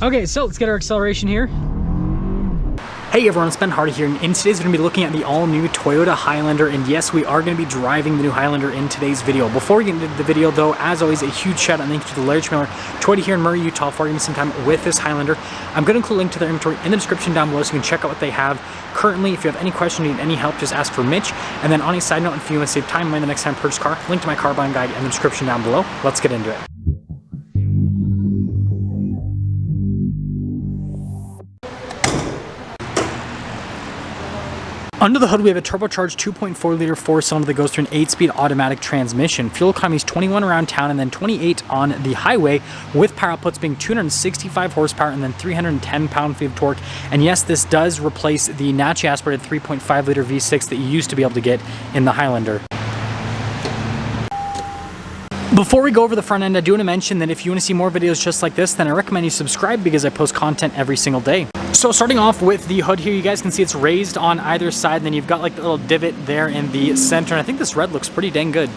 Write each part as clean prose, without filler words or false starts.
Okay, so let's get our acceleration here. Hey everyone, it's Ben Hardy here, and in today's we're going to be looking at the all-new Toyota Highlander, and yes, we are going to be driving the new Highlander in today's video. Before we get into the video though, as always, a huge shout out and thank you to the Larry Miller Toyota here in Murray, Utah for giving me some time with this Highlander. I'm going to include a link to their inventory in the description down below so you can check out what they have currently. If you have any questions, need any help, just ask for Mitch. And then on a side note, if you want to save time and money the next time purchase car, link to my car buying guide in the description down below. Let's get into it. Under the hood, we have a turbocharged 2.4 liter four-cylinder that goes through an 8-speed automatic transmission. Fuel economy is 21 around town and then 28 on the highway, with power outputs being 265 horsepower and then 310 pound-feet of torque. And yes, this does replace the naturally aspirated 3.5 liter V6 that you used to be able to get in the Highlander. Before we go over the front end, I do want to mention that if you want to see more videos just like this, then I recommend you subscribe because I post content every single day. So starting off with the hood here, you guys can see it's raised on either side, and then you've got like the little divot there in the center, and I think this red looks pretty dang good.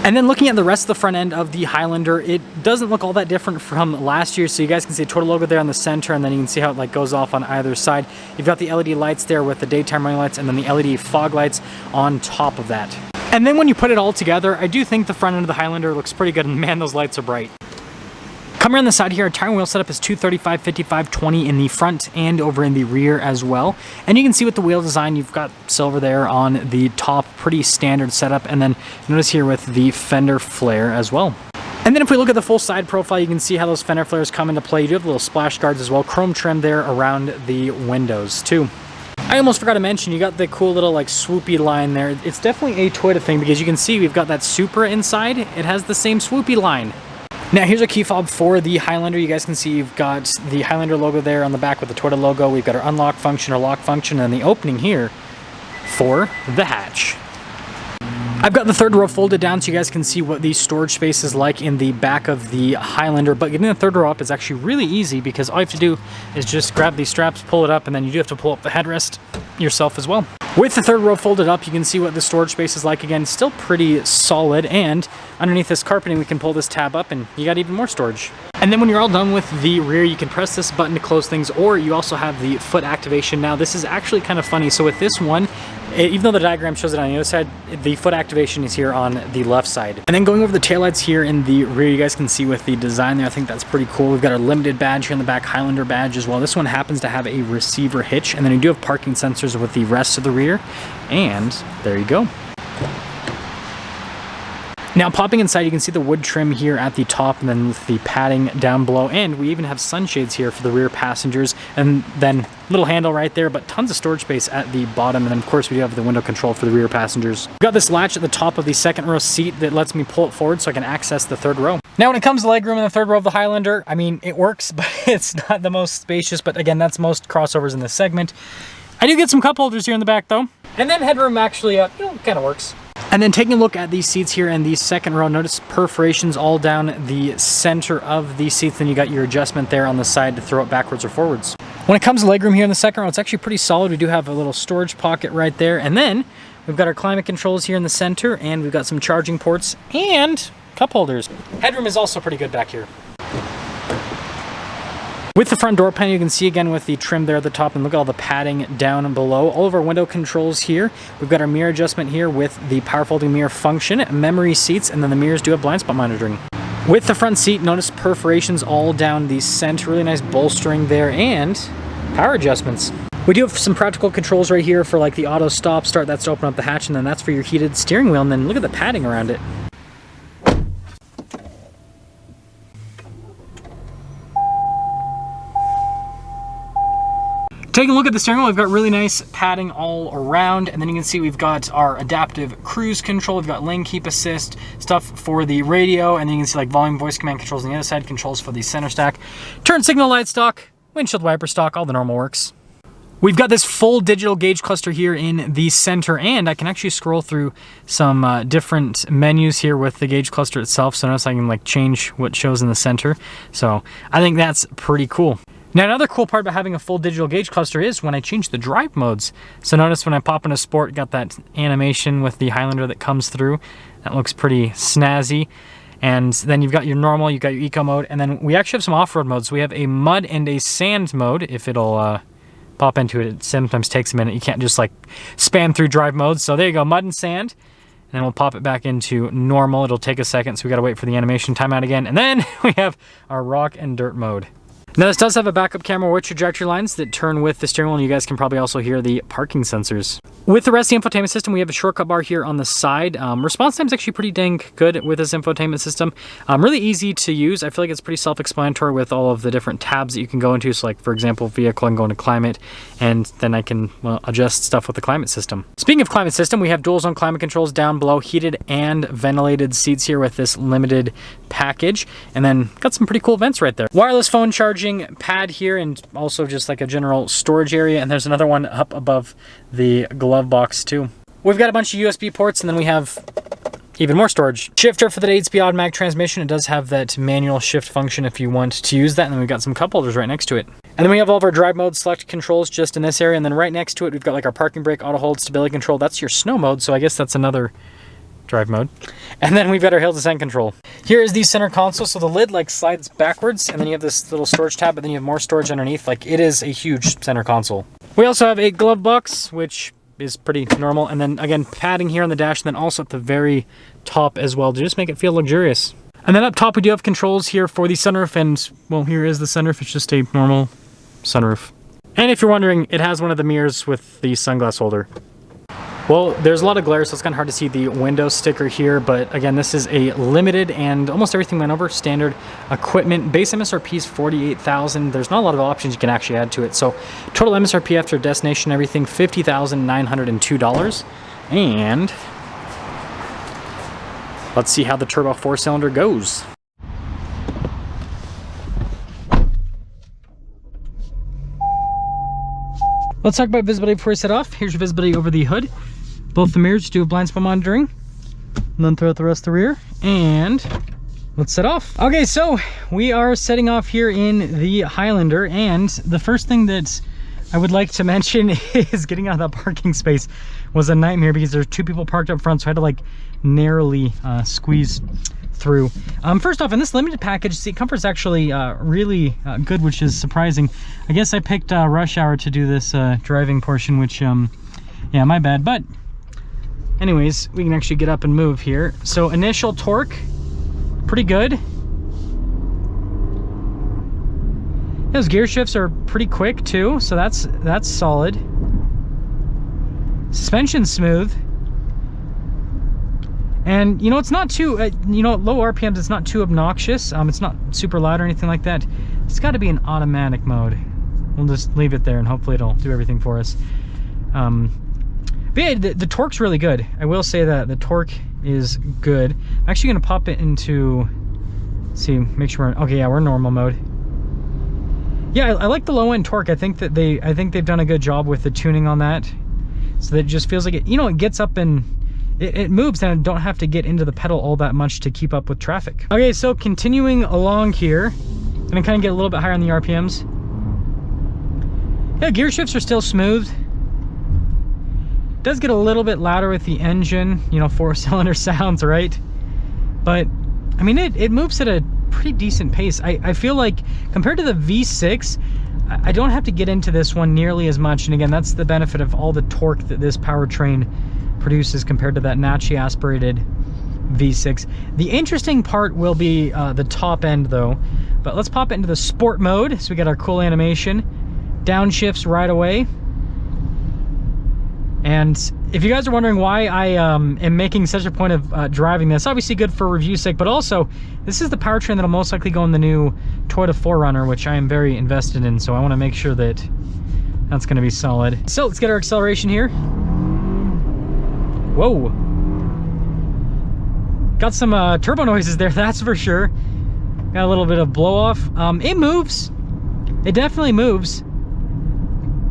And then looking at the rest of the front end of the Highlander, it doesn't look all that different from last year. So you guys can see the Toyota logo there on the center, and then you can see how it like goes off on either side. You've got the LED lights there with the daytime running lights, and then the LED fog lights on top of that. And then when you put it all together, I do think the front end of the Highlander looks pretty good, and man, those lights are bright. Coming around the side here, our tire and wheel setup is 235, 55, 20 in the front and over in the rear as well. And you can see with the wheel design, you've got silver there on the top, pretty standard setup. And then notice here with the fender flare as well. And then if we look at the full side profile, you can see how those fender flares come into play. You do have little splash guards as well, chrome trim there around the windows too. I almost forgot to mention, you got the cool little like swoopy line there. It's definitely a Toyota thing because you can see we've got that Supra inside. It has the same swoopy line. Now here's our key fob for the Highlander. You guys can see you've got the Highlander logo there on the back with the Toyota logo. We've got our unlock function, our lock function, and the opening here for the hatch. I've got the third row folded down so you guys can see what the storage space is like in the back of the Highlander, but getting the third row up is actually really easy because all you have to do is just grab these straps, pull it up, and then you do have to pull up the headrest yourself as well. With the third row folded up, you can see what the storage space is like. Again, still pretty solid, and underneath this carpeting we can pull this tab up and you got even more storage. And then when you're all done with the rear, you can press this button to close things, or you also have the foot activation. Now this is actually kind of funny. So with this one, even though the diagram shows it on the other side, the foot activation is here on the left side. And then going over the taillights here in the rear, you guys can see with the design there, I think that's pretty cool. We've got our limited badge here in the back, Highlander badge as well. This one happens to have a receiver hitch, and then you do have parking sensors with the rest of the rear. And there you go. Now popping inside, you can see the wood trim here at the top and then with the padding down below, and we even have sunshades here for the rear passengers, and then little handle right there, but tons of storage space at the bottom. And then of course we do have the window control for the rear passengers. We've got this latch at the top of the second row seat that lets me pull it forward so I can access the third row. Now when it comes to legroom in the third row of the Highlander, I mean, it works, but it's not the most spacious, but again, that's most crossovers in this segment. I do get some cup holders here in the back though. And then headroom actually, kind of works. And then taking a look at these seats here in the second row, notice perforations all down the center of these seats. Then you got your adjustment there on the side to throw it backwards or forwards. When it comes to legroom here in the second row, it's actually pretty solid. We do have a little storage pocket right there. And then we've got our climate controls here in the center, and we've got some charging ports and cup holders. Headroom is also pretty good back here. With the front door panel, you can see again with the trim there at the top, and look at all the padding down below. All of our window controls here. We've got our mirror adjustment here with the power folding mirror function, memory seats, and then the mirrors do have blind spot monitoring. With the front seat, notice perforations all down the center, really nice bolstering there, and power adjustments. We do have some practical controls right here for like the auto stop start. That's to open up the hatch, and then that's for your heated steering wheel, and then look at the padding around it. Taking a look at the steering wheel, we've got really nice padding all around, and then you can see we've got our adaptive cruise control, we've got lane keep assist, stuff for the radio, and then you can see like volume voice command controls on the other side, controls for the center stack, turn signal light stock, windshield wiper stock, all the normal works. We've got this full digital gauge cluster here in the center, and I can actually scroll through some different menus here with the gauge cluster itself, so notice I can like change what shows in the center, so I think that's pretty cool. Now another cool part about having a full digital gauge cluster is when I change the drive modes. So notice when I pop into sport, got that animation with the Highlander that comes through. That looks pretty snazzy. And then you've got your normal, you've got your eco mode, and then we actually have some off-road modes. So we have a mud and a sand mode. If it'll pop into it, it sometimes takes a minute. You can't just like spam through drive modes. So there you go, mud and sand. And then we'll pop it back into normal. It'll take a second, so we gotta wait for the animation timeout again. And then we have our rock and dirt mode. Now this does have a backup camera with trajectory lines that turn with the steering wheel, and you guys can probably also hear the parking sensors. With the rest of the infotainment system, we have a shortcut bar here on the side. Response time is actually pretty dang good with this infotainment system. Really easy to use. I feel like it's pretty self-explanatory with all of the different tabs that you can go into. So like, for example, vehicle, I can go into climate, and then I can, well, adjust stuff with the climate system. Speaking of climate system, we have dual zone climate controls down below, heated and ventilated seats here with this limited package, and then got some pretty cool vents right there. Wireless phone charging pad here, and also just like a general storage area, and there's another one up above the glove box too. We've got a bunch of USB ports, and then we have even more storage. Shifter for the 8-speed automatic transmission. It does have that manual shift function if you want to use that, and then we've got some cup holders right next to it. And then we have all of our drive mode select controls just in this area, and then right next to it we've got like our parking brake, auto hold, stability control. That's your snow mode, so I guess that's another drive mode. And then we've got our hill descent control. Here is the center console, so the lid like slides backwards, and then you have this little storage tab, but then you have more storage underneath. Like, it is a huge center console. We also have a glove box, which is pretty normal, and then again padding here on the dash, and then also at the very top as well to just make it feel luxurious. And then up top we do have controls here for the sunroof, and well, here is the sunroof. It's just a normal sunroof. And if you're wondering, it has one of the mirrors with the sunglass holder. Well, there's a lot of glare, so it's kind of hard to see the window sticker here, but again, this is a limited, and almost everything went over standard equipment. Base MSRP is $48,000. There's not a lot of options you can actually add to it. So total MSRP after destination, everything, $50,902. And let's see how the turbo 4-cylinder goes. Let's talk about visibility before we set off. Here's your visibility over the hood. Both the mirrors do have blind spot monitoring. None throughout the rest of the rear. And let's set off. Okay, so we are setting off here in the Highlander, and the first thing that I would like to mention is getting out of that parking space was a nightmare because there's two people parked up front, so I had to like narrowly squeeze through. First off, in this limited package, seat comfort's actually really good, which is surprising. I guess I picked rush hour to do this driving portion, which yeah, my bad. But anyways, we can actually get up and move here. So initial torque, pretty good. Those gear shifts are pretty quick too, so that's solid. Suspension's smooth. And you know, it's not too, you know, low RPMs, it's not too obnoxious. It's not super loud or anything like that. It's got to be in automatic mode. We'll just leave it there and hopefully it'll do everything for us. But yeah, the torque's really good. I will say that the torque is good. I'm actually going to pop it into, see, make sure we're, okay, yeah, we're in normal mode. Yeah, I like the low end torque. I think they've done a good job with the tuning on that. So that it just feels like it, you know, it gets up and it moves, and I don't have to get into the pedal all that much to keep up with traffic. Okay, so continuing along here, I'm gonna kind of get a little bit higher on the RPMs. Yeah, gear shifts are still smooth. Does get a little bit louder with the engine, you know, 4-cylinder sounds, right? But I mean, it moves at a pretty decent pace. I feel like compared to the V6, I don't have to get into this one nearly as much. And again, that's the benefit of all the torque that this powertrain produces compared to that naturally aspirated V6. The interesting part will be the top end though. But let's pop it into the sport mode. So we got our cool animation. Downshifts right away. And if you guys are wondering why I am making such a point of driving this, obviously good for review sake, but also this is the powertrain that'll most likely go in the new Toyota 4Runner, which I am very invested in, so I want to make sure that that's going to be solid. So let's get our acceleration here. Whoa. Got some turbo noises there, that's for sure. Got a little bit of blow off. It moves. It definitely moves.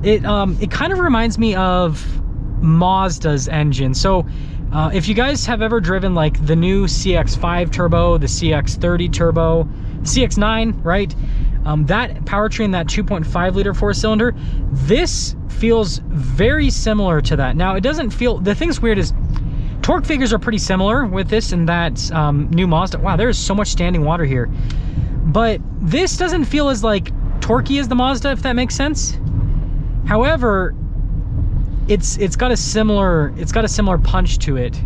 It kind of reminds me of Mazda's engine. So if you guys have ever driven like the new CX-5 turbo, the CX-30 turbo, CX-9, right? That powertrain, that 2.5 liter 4-cylinder, this feels very similar to that. Now it doesn't feel, the thing's weird is torque figures are pretty similar with this and that new Mazda. Wow, there is so much standing water here. But this doesn't feel as like torquey as the Mazda, if that makes sense. However, it's got a similar punch to it.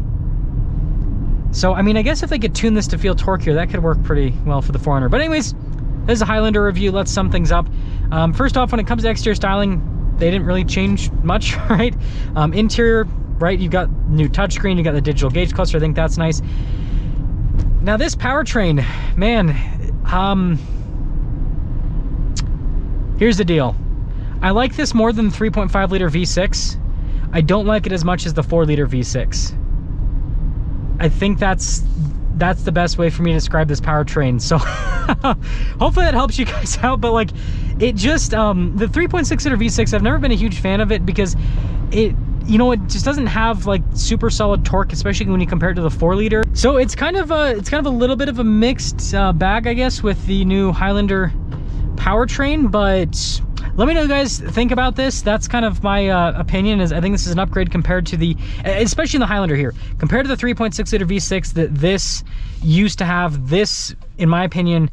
So I mean, I guess if they could tune this to feel torquier, that could work pretty well for the 4Runner. But anyways, this is a Highlander review. Let's sum things up. First off, when it comes to exterior styling, they didn't really change much, right? Interior, right, you've got new touchscreen, you got the digital gauge cluster. I think that's nice. Now this powertrain, man, here's the deal. I like this more than the 3.5 liter V6. I don't like it as much as the 4 liter V6. I think that's the best way for me to describe this powertrain. So hopefully that helps you guys out. But like, it just, the 3.6 liter V6, I've never been a huge fan of it because it, you know, it just doesn't have like super solid torque, especially when you compare it to the 4 liter. So it's kind of a little bit of a mixed bag, I guess, with the new Highlander powertrain. But let me know, guys, think about this. That's kind of my opinion. Is I think this is an upgrade compared to the, especially in the Highlander here, compared to the 3.6 liter V6 that this used to have. This, in my opinion,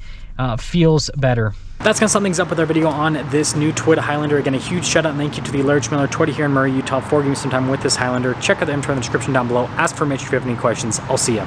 feels better. That's gonna sum things up with our video on this new Toyota Highlander. Again, a huge shout out and thank you to the Large Miller Toyota here in Murray, Utah for giving me some time with this Highlander. Check out the info in the description down below. Ask for Mitch if you have any questions. I'll see ya.